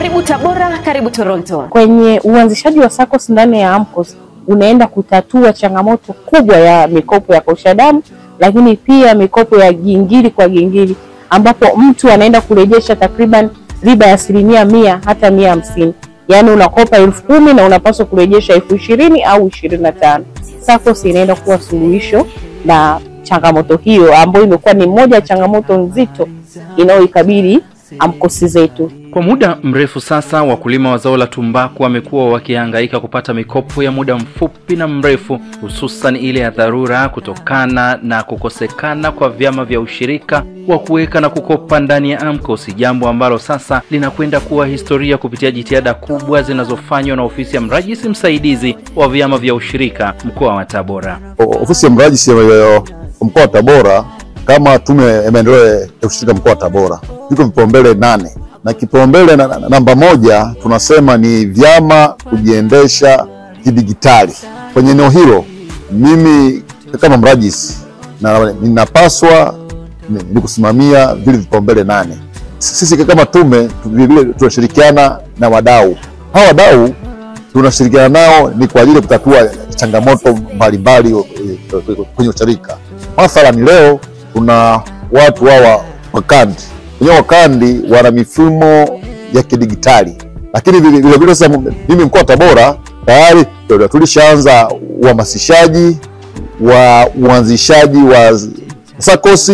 Karibu Tabora, karibu Toronto. Kwenye uanzishaji wa SACCOS ndani ya AMCOS unaenda kutatua changamoto kubwa ya mikopo ya kausha damu, lakini pia mikopo ya gingiri kwa gingiri, ambapo mtu anaenda kurejesha takriban riba ya 100% hata 150. Yaani unakopa 10,000 na unapaswa kurejesha 20,000 au 25. SACCOS inaenda kuwa suluhisho na changamoto hiyo ambayo imekuwa ni moja ya changamoto nzito inayoikabili AMCOS zetu. Kwa muda mrefu sasa, wakulima wa zao la tumbaku wamekuwa wakihangaika kupata mikopo ya muda mfupi na mrefu, hususan ile ya dharura, kutokana na kukosekana kwa vyama vya ushirika wa kuweka na kukopa ndani ya AMCOS, jambo ambalo sasa linakwenda kuwa historia kupitia jitihada kubwa zinazofanywa na ofisi ya mrajisi msaidizi wa vyama vya ushirika mkoa wa Tabora. Ofisi ya mrajisi mkoa wa Tabora kama tume ya maendeleo ya ushirika mkoa wa Tabora iko vipaumbele 8. Na kipaumbele namba 1 tunasema ni vyama kujiendesha kidigitali. Kwenye eneo hilo mimi kama mrajisi ninapaswa ni kusimamia vile vipaumbele 8. Sisi kama tume vile tunashirikiana na wadau. Hawa wadau tunashirikiana nao ni kwa ajili ya kutatua changamoto mbalimbali kwenye ushirika. Mathalan leo kuna watu hawa wakandi. Wenye wakandi wana mifumo ya kidigitali. Lakini vile sasa mimi mkoa wa Tabora tayari tulishaanza uhamasishaji wa uanzishaji wa SACCOS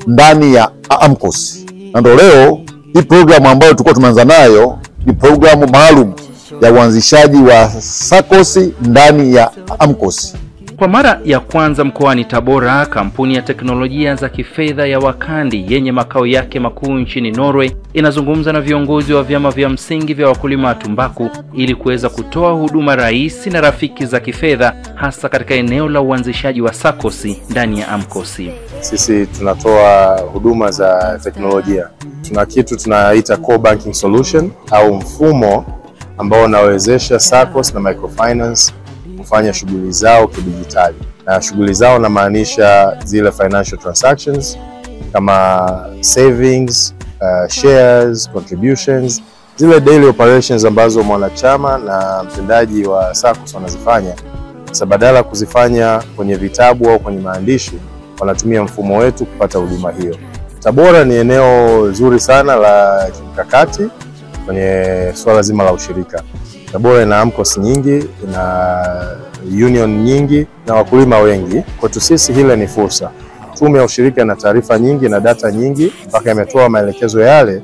ndani ya AMCOS. Na ndio leo hii programu ambayo tulikuwa tumeanza nayo ni programu maalum ya uanzishaji wa SACCOS ndani ya AMCOS. Kwa mara ya kwanza mkoani Tabora, kampuni ya teknolojia za kifedha ya Wakandi yenye makao yake makuu nchini Norway inazungumza na viongozi wa vyama vya msingi vya wakulima wa tumbaku ili kuweza kutoa huduma rahisi na rafiki za kifedha, hasa katika eneo la uanzishaji wa SACCOS ndani ya AMCOS. Sisi tunatoa huduma za teknolojia. Tuna kitu tunaita core banking solution au mfumo ambao unawezesha SACCOS na microfinance kufanya shughuli zao kidijitali. Na shughuli zao namaanisha zile financial transactions kama savings, shares, contributions, zile daily operations ambazo mwanachama na mtendaji wa SACCOS wanazifanya. Sasa badala kuzifanya kwenye vitabu au kwenye maandishi, wanatumia mfumo wetu kupata huduma hiyo. Tabora ni eneo zuri sana la kimkakati kwenye swala zima la ushirika. Tabora ina AMCOS nyingi, ina union nyingi na wakulima wengi. Kwetu sisi hile ni fursa. Tume ya ushirika na taarifa nyingi na data nyingi, mpaka imetoa maelekezo yale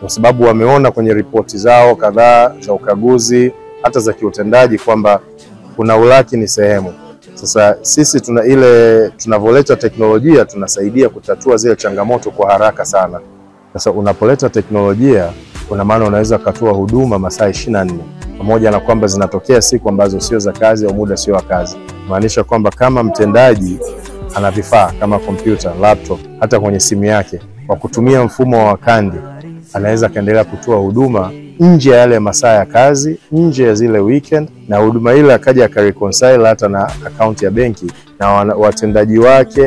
kwa sababu wameona kwenye ripoti zao kadhaa za ukaguzi hata za kiutendaji kwamba kuna ulaki ni sehemu. Sasa sisi tunavoleta teknolojia tunasaidia kutatua zile changamoto kwa haraka sana. Sasa unapoleta teknolojia kuna maana unaweza kutoa huduma masaa 24, pamoja na kwamba zinatokea siku ambazo sio za kazi au muda sio wa kazi. Maanisha kwamba kama mtendaji ana vifaa kama kompyuta, laptop, hata kwenye simu yake, kwa kutumia mfumo wa Wakandi anaweza kaendelea kutoa huduma nje ya yale masaa ya kazi, nje ya zile weekend, na huduma ile akaja akareconcile hata na account ya benki, na watendaji wake,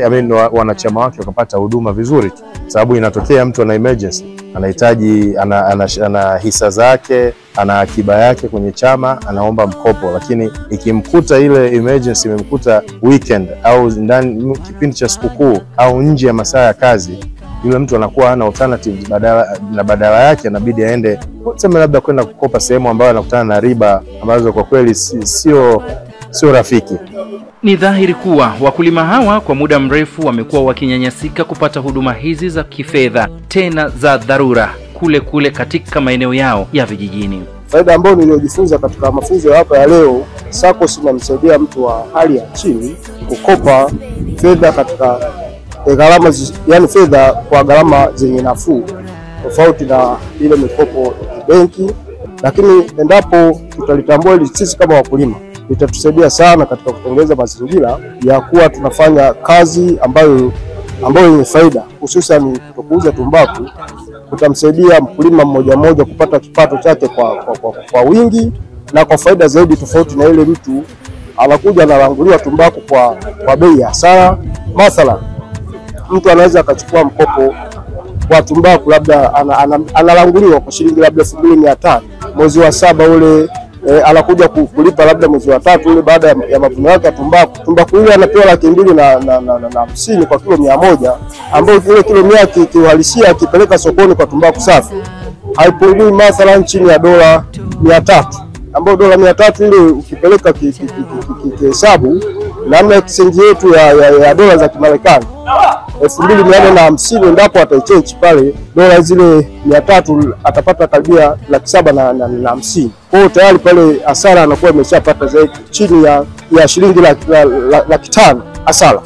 wanachama wake wakapata huduma vizuri tu. Sababu inatokea mtu ana emergency, anahitaji ana hisa zake, ana akiba yake kwenye chama, anaomba mkopo, lakini ikimkuta ile emergency imemkuta weekend au ndani kipindi cha sikukuu au nje ya masaa ya kazi, yule mtu anakuwa hana alternative, badala yake inabidi aende tuseme labda kwenda kukopa sehemu ambayo anakutana na riba ambazo kwa kweli sio rafiki. Ni dhahiri kuwa wakulima hawa kwa muda mrefu wamekuwa wakinyanyasika kupata huduma hizi za kifedha, tena za dharura, kule katika maeneo yao ya vijijini. Faida ambayo niliyojifunza katika mafunzo hapa ya leo, SACCOS inamsaidia mtu wa hali ya chini kukopa fedha katika gharama, yani fedha kwa gharama zenye nafuu, tofauti na ile mikopo ya benki. Lakini endapo tutalitambua hili sisi kama wakulima, itatusaidia sana katika kutengeneza mazingira ya kuwa tunafanya kazi ambayo yenye faida, hususan kukuza tumbaku. Kutamsaidia mkulima mmoja kupata kipato chake kwa wingi na kwa faida zaidi, tofauti na ile mtu anakuja analanguliwa tumbaku kwa bei ya hasara. Mathalan, mtu anaweza akachukua mkopo wa tumbaku labda analanguliwa kwa shilingi labda 2500, mwezi wa 7 ule anakuja kulipa labda mwezi wa 3 ule baada ya mavuno yake ya tumbaku ile anapewa 250 kwa kilo 100, ambayo kile kilo 100 kiuhalisia akipeleka sokoni kwa tumbaku safi haipungui mathalan chini ya dola 300, ambayo dola 300 ile ukipeleka kihesabu namna exchange yetu ya dola za Kimarekani 2450, endapo ataichange pale dola zile 300 atapata karibia 750. Kwa hiyo tayari pale hasara anakuwa ameshapata zaidi chini ya shilingi 500,000 hasara.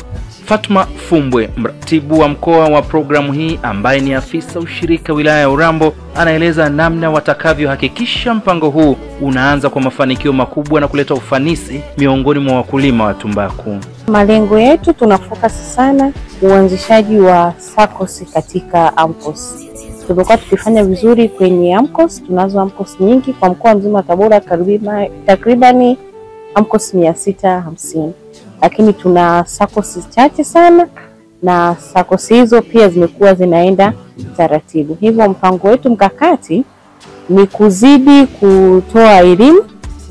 Fatma Fumbwe, mratibu wa mkoa wa programu hii ambaye ni afisa ushirika wilaya ya Urambo, anaeleza namna watakavyohakikisha mpango huu unaanza kwa mafanikio makubwa na kuleta ufanisi miongoni mwa wakulima wa tumbaku. Malengo yetu tunafocus sana uanzishaji wa SACCOS katika AMCOS. Tumekuwa tukifanya vizuri kwenye AMCOS, tunazo AMCOS nyingi kwa mkoa mzima wa Tabora, takribani AMCOS 650. Lakini tuna SACCOS chache sana na SACCOS hizo pia zimekuwa zinaenda taratibu. Hivyo mpango wetu mkakati ni kuzidi kutoa elimu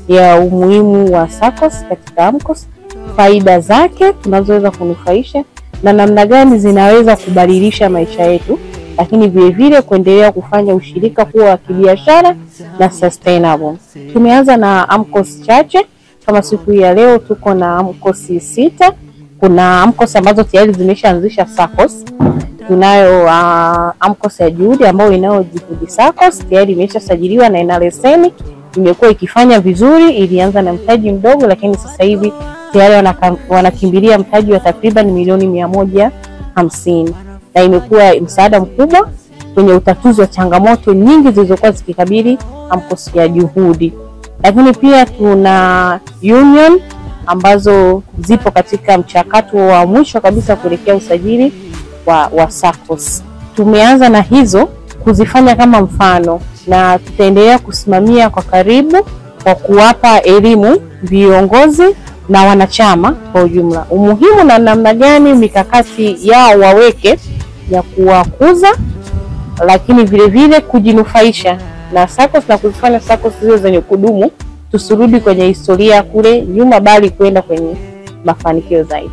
ya umuhimu wa SACCOS katika AMCOS, faida zake tunazoweza kunufaisha na namna gani zinaweza kubadilisha maisha yetu, lakini vile vile kuendelea kufanya ushirika kuwa wa kibiashara na sustainable. Tumeanza na AMCOS chache. Kama siku ya leo tuko na AMCOS 6. Kuna AMCOS ambazo tayari zimeshaanzisha SACCOS. Tunayo AMCOS ya Juhudi ambayo inayo Juhudi SACCOS, tayari imeshasajiliwa na ina leseni, imekuwa ikifanya vizuri. Ilianza na mtaji mdogo, lakini sasa hivi tayari wanakimbilia mtaji wa takriban milioni 150, na imekuwa msaada mkubwa kwenye utatuzi wa changamoto nyingi zilizokuwa zikikabili AMCOS ya Juhudi. Lakini pia tuna union ambazo zipo katika mchakato wa mwisho kabisa kuelekea usajili wa SACCOS. Tumeanza na hizo kuzifanya kama mfano, na tutaendelea kusimamia kwa karibu kwa kuwapa elimu viongozi na wanachama kwa ujumla umuhimu na namna gani mikakati yao waweke ya kuwakuza, lakini vile vile kujinufaisha na SACCOS na kuzifanya SACCOS hizo zenye kudumu. Tusirudi kwenye historia kule nyuma, bali kwenda kwenye mafanikio zaidi.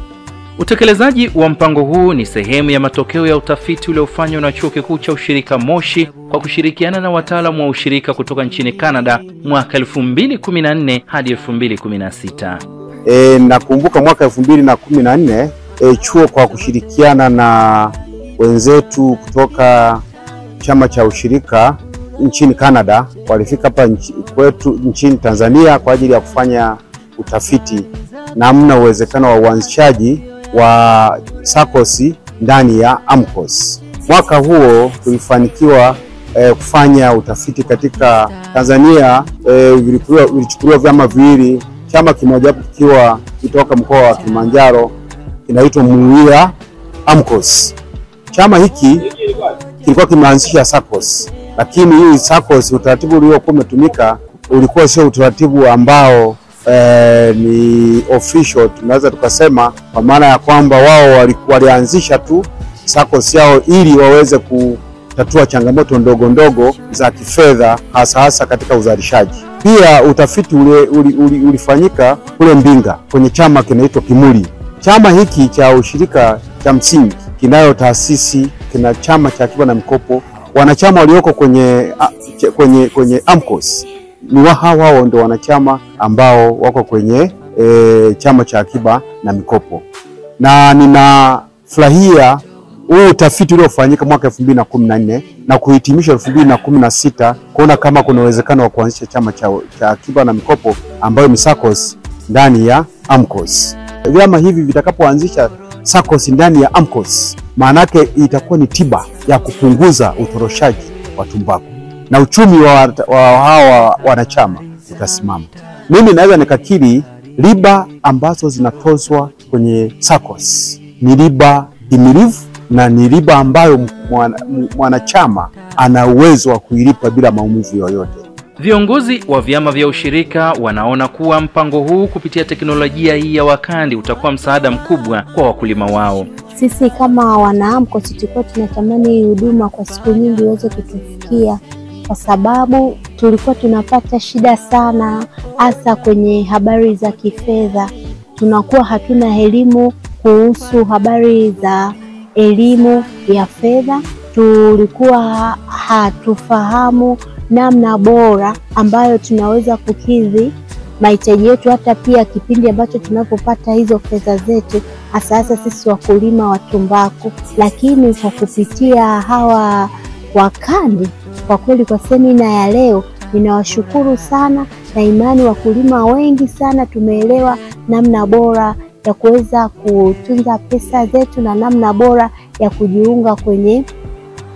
Utekelezaji wa mpango huu ni sehemu ya matokeo ya utafiti uliofanywa na Chuo Kikuu cha Ushirika Moshi kwa kushirikiana na wataalamu wa ushirika kutoka nchini Canada mwaka 2014 hadi 2016. Nakumbuka mwaka 2014 chuo kwa kushirikiana na wenzetu kutoka chama cha ushirika nchini Canada walifika hapa kwetu nchini Tanzania kwa ajili ya kufanya utafiti namna uwezekano wa uanzishaji wa SACCOS ndani ya AMCOS. Mwaka huo tulifanikiwa kufanya utafiti katika Tanzania. Vilichukuliwa vyama viwili, chama kimoja kikiwa kutoka mkoa wa Kilimanjaro kinaitwa Muia AMCOS. Chama hiki kilikuwa kimeanzisha SACCOS, lakini hii SACCOS utaratibu uliokuwa umetumika ulikuwa sio utaratibu ambao ni official, tunaweza tukasema, kwa maana ya kwamba wao walianzisha tu SACCOS yao ili waweze kutatua changamoto ndogo ndogo za kifedha, hasa katika uzalishaji. Pia utafiti ulifanyika kule Mbinga kwenye chama kinaitwa Kimuli. Chama hiki cha ushirika cha msingi kinayo taasisi, kina chama cha akiba na mikopo. Wanachama walioko kwenye AMCOS ni wao ndio wanachama ambao wako kwenye chama cha akiba na mikopo. Na ninafurahia huu utafiti uliofanyika mwaka 2014 na kuhitimisha 2016 kuona kama kuna uwezekano wa kuanzisha chama cha akiba na mikopo ambayo ni SACCOS ndani ya AMCOS. Vyama hivi vitakapoanzisha SACCOS ndani ya AMCOS, maana yake itakuwa ni tiba ya kupunguza utoroshaji wa tumbaku na uchumi wa hawa wanachama utasimama. Mimi naweza nikakiri riba ambazo zinatozwa kwenye SACCOS ni riba himilivu na ni riba ambayo mwanachama ana uwezo wa kuilipa bila maumivu yoyote. Viongozi wa vyama vya ushirika wanaona kuwa mpango huu kupitia teknolojia hii ya wakandi utakuwa msaada mkubwa kwa wakulima wao. Sisi kama wana-AMCOS tulikuwa tunatamani huduma kwa siku nyingi iweze kutufikia, kwa sababu tulikuwa tunapata shida sana hasa kwenye habari za kifedha. Tunakuwa hatuna elimu kuhusu habari za elimu ya fedha. Tulikuwa hatufahamu namna bora ambayo tunaweza kukidhi mahitaji yetu, hata pia kipindi ambacho tunapopata hizo fedha zetu, hasa sisi wakulima wa tumbaku. Lakini kwa kupitia hawa wakandi, kwa kweli kwa semina ya leo ninawashukuru sana, na imani wakulima wengi sana tumeelewa namna bora ya kuweza kutunza pesa zetu na namna bora ya kujiunga kwenye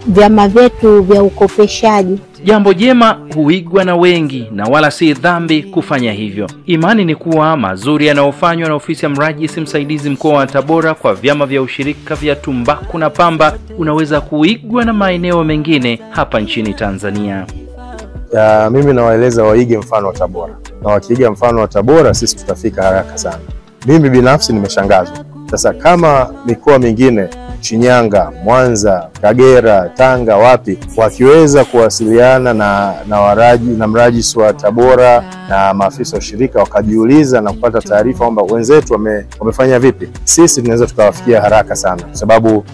vyama vyetu vya ukopeshaji. Jambo jema huigwa na wengi na wala si dhambi kufanya hivyo. Imani ni kuwa mazuri yanayofanywa na ofisi ya mrajisi msaidizi mkoa wa Tabora kwa vyama vya ushirika vya tumbaku na pamba unaweza kuigwa na maeneo mengine hapa nchini Tanzania. Mimi nawaeleza waige mfano wa Tabora, na wakiiga mfano wa Tabora sisi tutafika haraka sana. Mimi binafsi nimeshangazwa. Sasa kama mikoa mingine, Shinyanga, Mwanza, Kagera, Tanga, wapi, wakiweza kuwasiliana na mrajisi wa Tabora na maafisa wa shirika, wakajiuliza na kupata taarifa kwamba wenzetu wamefanya vipi, sisi tunaweza tukawafikia haraka sana, kwa sababu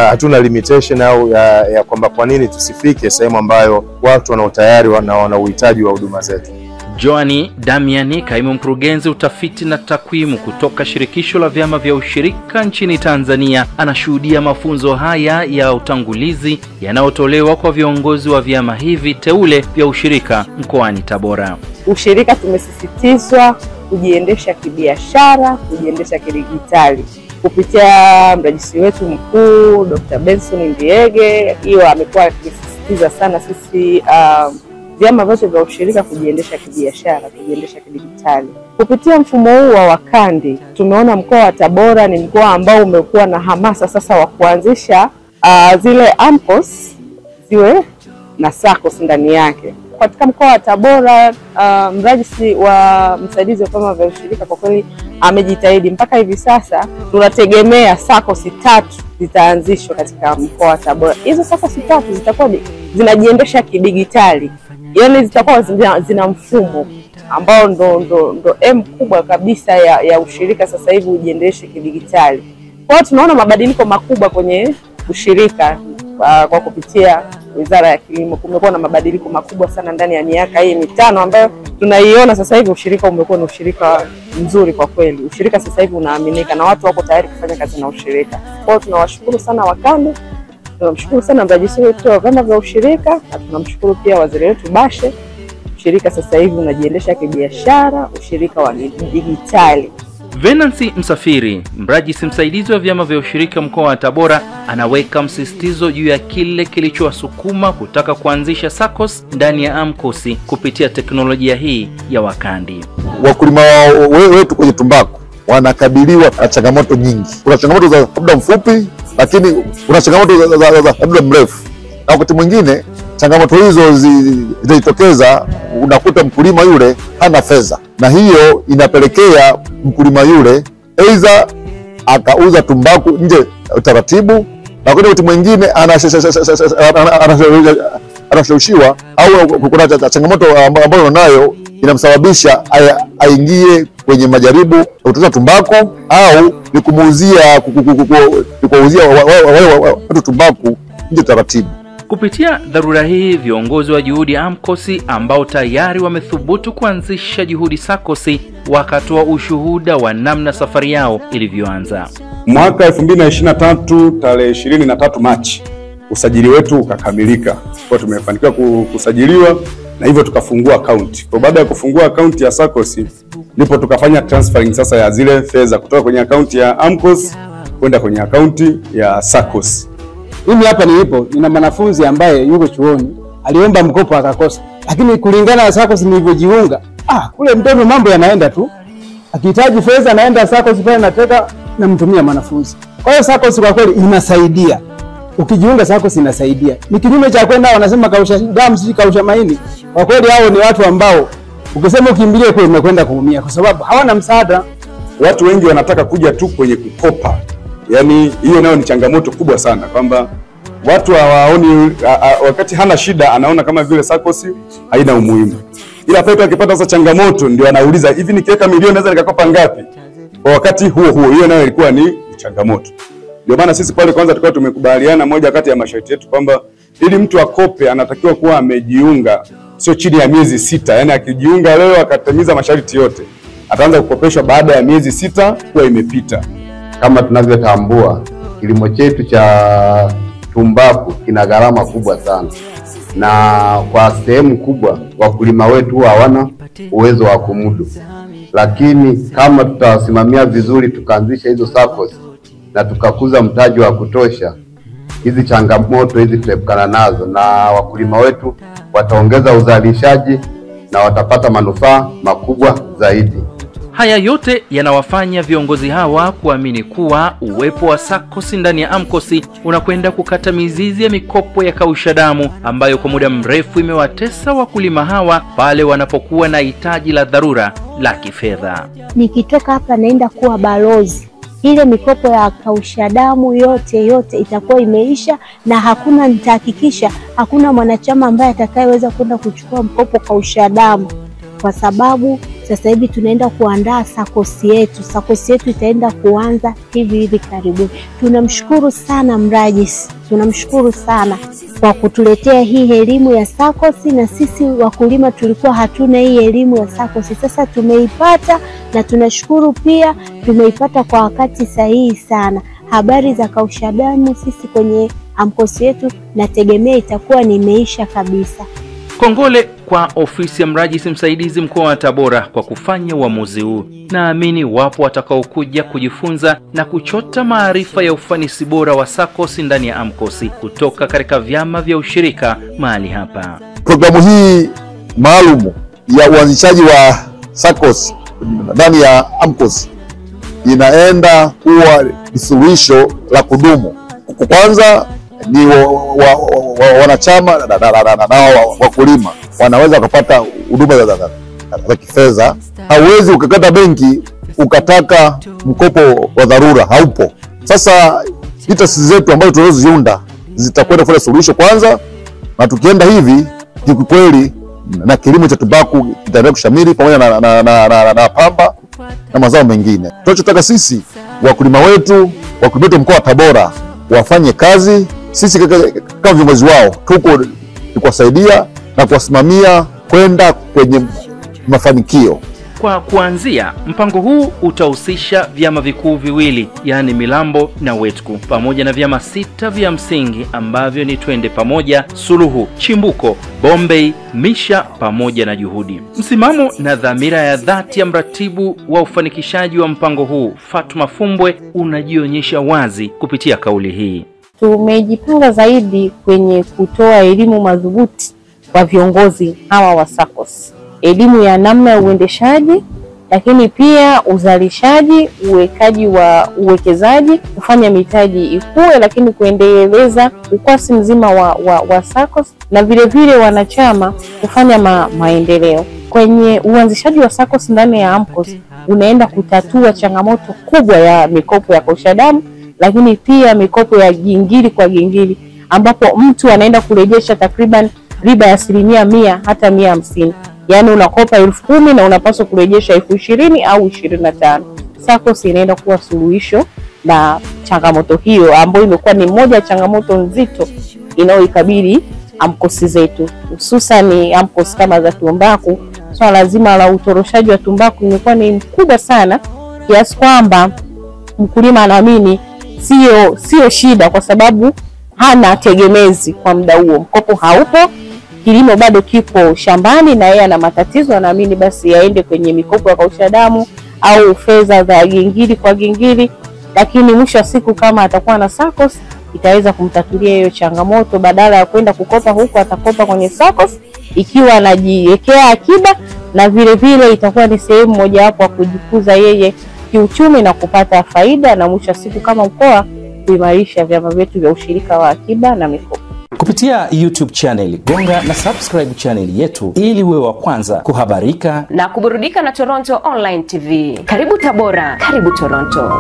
hatuna limitation au ya kwamba kwa nini tusifike sehemu ambayo watu wana utayari na wana uhitaji wa huduma zetu. Joani Damiani, kaimu mkurugenzi utafiti na takwimu kutoka Shirikisho la Vyama vya Ushirika nchini Tanzania, anashuhudia mafunzo haya ya utangulizi yanayotolewa kwa viongozi wa vyama hivi teule vya ushirika mkoani Tabora. Ushirika tumesisitizwa kujiendesha kibiashara, kujiendesha kidigitali. Kupitia mrajisi wetu mkuu Dr. Benson Ndiege, hiyo amekuwa akisisitiza sana sisi vyama vyote vya ushirika kujiendesha kibiashara, kujiendesha kidigitali. Kupitia mfumo huu wa wakandi, tumeona mkoa wa Tabora ni mkoa ambao umekuwa na hamasa sasa wa kuanzisha zile AMCOS ziwe na SACCOS ndani yake. Katika mkoa wa Tabora, mrajisi wa msaidizi wa vyama vya ushirika kwa kweli amejitahidi. Mpaka hivi sasa tunategemea SACCOS 3 zitaanzishwa katika mkoa wa Tabora. Hizo SACCOS 3 zitakuwa zinajiendesha kidigitali. Yaani zitakuwa zina mfumo ambao ndo M kubwa kabisa ya ushirika sasa hivi ujiendeshe kidigitali. Kwa hiyo tunaona mabadiliko makubwa kwenye ushirika kwa kupitia Wizara ya Kilimo. Kumekuwa na mabadiliko makubwa sana ndani ya miaka hii 5 ambayo tunaiona sasa hivi ushirika umekuwa ni ushirika mzuri kwa kweli. Ushirika sasa hivi unaaminika na watu wako tayari kufanya kazi na ushirika. Kwa hiyo tunawashukuru sana wakandi. Tunamshukuru sana mrajisi wetu wa vyama vya ushirika, na tunamshukuru pia waziri wetu Bashe. Ushirika sasa hivi unajiendesha kibiashara, ushirika wa digitali. Venancy Msafiri, mrajisi msaidizi wa vyama vya ushirika mkoa wa Tabora, anaweka msisitizo juu ya kile kilichowasukuma kutaka kuanzisha SACCOS ndani ya AMCOS kupitia teknolojia hii ya wakandi. Wakulima wetu kwenye tumbaku wanakabiliwa na changamoto nyingi. Kuna changamoto za muda mfupi, lakini kuna changamoto za muda mrefu. Na wakati mwingine changamoto hizo zinajitokeza, unakuta mkulima yule hana fedha, na hiyo inapelekea mkulima yule aidha akauza tumbaku nje taratibu, na wakati mwingine anashawishiwa au kuna changamoto ambayo nayo inamsababisha aingie kwenye majaribu ya kutoza tumbaku au ni kumuuzia watu tumbaku nje taratibu. Kupitia dharura hii, viongozi wa juhudi AMCOS ambao tayari wamethubutu kuanzisha juhudi SACCOS wakatoa ushuhuda wa namna safari yao ilivyoanza. Mwaka 2023 tarehe 23 Machi usajili wetu ukakamilika. Kwa tumefanikiwa kusajiliwa na hivyo tukafungua account. Kwa baada ya kufungua account ya SACCOS ndipo tukafanya transferring sasa ya zile fedha kutoka kwenye account ya AMCOS kwenda kwenye account ya SACCOS. Mimi hapa nilipo nina mwanafunzi ambaye yuko chuoni, aliomba mkopo akakosa. Lakini kulingana na SACCOS nilivyojiunga, kule mtoto mambo yanaenda tu. Akihitaji fedha naenda SACCOS pale nateka na mtumia mwanafunzi. Kwa hiyo SACCOS kwa kweli inasaidia. Ukijiunga SACCOS inasaidia. Ni kinyume cha kwenda wanasema kausha damu si kausha maini. Kwa kweli hao ni watu ambao ukisema ukimbilie kule umekwenda kuumia kwa sababu hawana msaada. Watu wengi wanataka kuja tu kwenye kukopa Yani hiyo nayo ni changamoto kubwa sana, kwamba watu hawaoni wakati hana shida anaona kama vile SACCOS haina umuhimu, ila pale akipata sasa changamoto ndio anauliza hivi, nikiweka milioni naweza nikakopa ngapi? Kwa wakati huo hiyo nayo ilikuwa ni changamoto. Ndio maana sisi pale kwanza tulikuwa tumekubaliana, moja kati ya masharti yetu kwamba ili mtu akope anatakiwa kuwa amejiunga sio chini ya miezi 6. Yani akijiunga leo akatimiza masharti yote, ataanza kukopeshwa baada ya miezi 6 kuwa imepita. Kama tunavyotambua, kilimo chetu cha tumbaku kina gharama kubwa sana, na kwa sehemu kubwa wakulima wetu hawana uwezo wa kumudu. Lakini kama tutawasimamia vizuri, tukaanzisha hizo SACCOS na tukakuza mtaji wa kutosha, hizi changamoto hizi tutaepukana nazo, na wakulima wetu wataongeza uzalishaji na watapata manufaa makubwa zaidi. Haya yote yanawafanya viongozi hawa kuamini kuwa uwepo wa SACCOS ndani ya AMCOS unakwenda kukata mizizi ya mikopo ya kausha damu ambayo kwa muda mrefu imewatesa wakulima hawa pale wanapokuwa na hitaji la dharura la kifedha. Nikitoka hapa naenda kuwa balozi. Ile mikopo ya kausha damu yote itakuwa imeisha, na hakuna, nitahakikisha hakuna mwanachama ambaye atakayeweza kwenda kuchukua mkopo kausha damu, kwa sababu sasa hivi tunaenda kuandaa SACCOS yetu. SACCOS yetu itaenda kuanza hivi karibuni. Tunamshukuru sana mrajisi, tunamshukuru sana kwa kutuletea hii elimu ya SACCOS, na sisi wakulima tulikuwa hatuna hii elimu ya SACCOS. Sasa tumeipata na tunashukuru pia tumeipata kwa wakati sahihi sana. Habari za kausha damu sisi kwenye AMCOS yetu nategemea itakuwa nimeisha kabisa. Kongole kwa ofisi ya mrajisi msaidizi mkoa wa Tabora kwa kufanya uamuzi huu. Naamini wapo watakaokuja kujifunza na kuchota maarifa ya ufanisi bora wa SACCOS ndani ya AMCOS kutoka katika vyama vya ushirika mahali hapa. Programu hii maalum ya uanzishaji wa SACCOS ndani ya AMCOS inaenda kuwa suluhisho la kudumu. Kwanza ni wanachama na wakulima wanaweza kupata huduma za kifedha. Hauwezi ukakata benki ukataka mkopo wa dharura, haupo. Sasa taasisi zetu ambazo tunazoziunda zitakwenda kufanya suluhisho kwanza, na tukienda hivi kikweli na kilimo cha tumbaku kitaendelea kushamiri pamoja na pamba na mazao mengine. Tunachotaka sisi wakulima wetu mkoa wa Tabora wafanye kazi. Sisi kama viongozi wao tuko kuwasaidia na kuwasimamia kwenda kwenye mafanikio. Kwa kuanzia, mpango huu utahusisha vyama vikuu viwili, yani Milambo na Wetku, pamoja na vyama 6 vya msingi ambavyo ni Twende Pamoja, Suluhu, Chimbuko, Bombay, Misha pamoja na Juhudi. Msimamo na dhamira ya dhati ya mratibu wa ufanikishaji wa mpango huu, Fatuma Fumbwe, unajionyesha wazi kupitia kauli hii. Tumejipanga zaidi kwenye kutoa elimu madhubuti kwa viongozi hawa wa SACCOS. Elimu ya namna ya uendeshaji, lakini pia uzalishaji, uwekaji wa uwekezaji, kufanya mitaji ikue, lakini kuendeleza ukwasi mzima wa SACCOS, na vile vile wanachama kufanya maendeleo. Kwenye uanzishaji wa SACCOS ndani ya AMCOS unaenda kutatua changamoto kubwa ya mikopo ya kausha damu, lakini pia mikopo ya gingiri kwa gingiri, ambapo mtu anaenda kurejesha takriban riba ya 100 hata 150. Yani unakopa 10,000 na unapaswa kurejesha 20,000 au 25. SACCOS inaenda kuwa suluhisho na changamoto hiyo, ambayo imekuwa ni moja ya changamoto nzito inayoikabili AMCOS zetu, hususan AMCOS kama za tumbaku. Swala lazima la utoroshaji wa tumbaku imekuwa ni mkubwa sana, kiasi kwamba mkulima anaamini sio shida, kwa sababu hana tegemezi kwa muda huo. Mkopo haupo, kilimo bado kipo shambani, na yeye ana matatizo, anaamini basi aende kwenye mikopo ya kausha damu au fedha za gingiri kwa gingiri. Lakini mwisho wa siku kama atakuwa na SACCOS itaweza kumtatulia hiyo changamoto. Badala ya kwenda kukopa huko, atakopa kwenye SACCOS ikiwa anajiwekea akiba, na vile vile itakuwa ni sehemu moja hapo ya kujikuza yeye kiuchumi na kupata faida, na mwisho wa siku kama mkoa kuimarisha vyama vyetu vya ushirika wa akiba na mikopo. Kupitia YouTube channel, gonga na subscribe channel yetu ili uwe wa kwanza kuhabarika na kuburudika na Toronto Online TV. Karibu Tabora, karibu Toronto.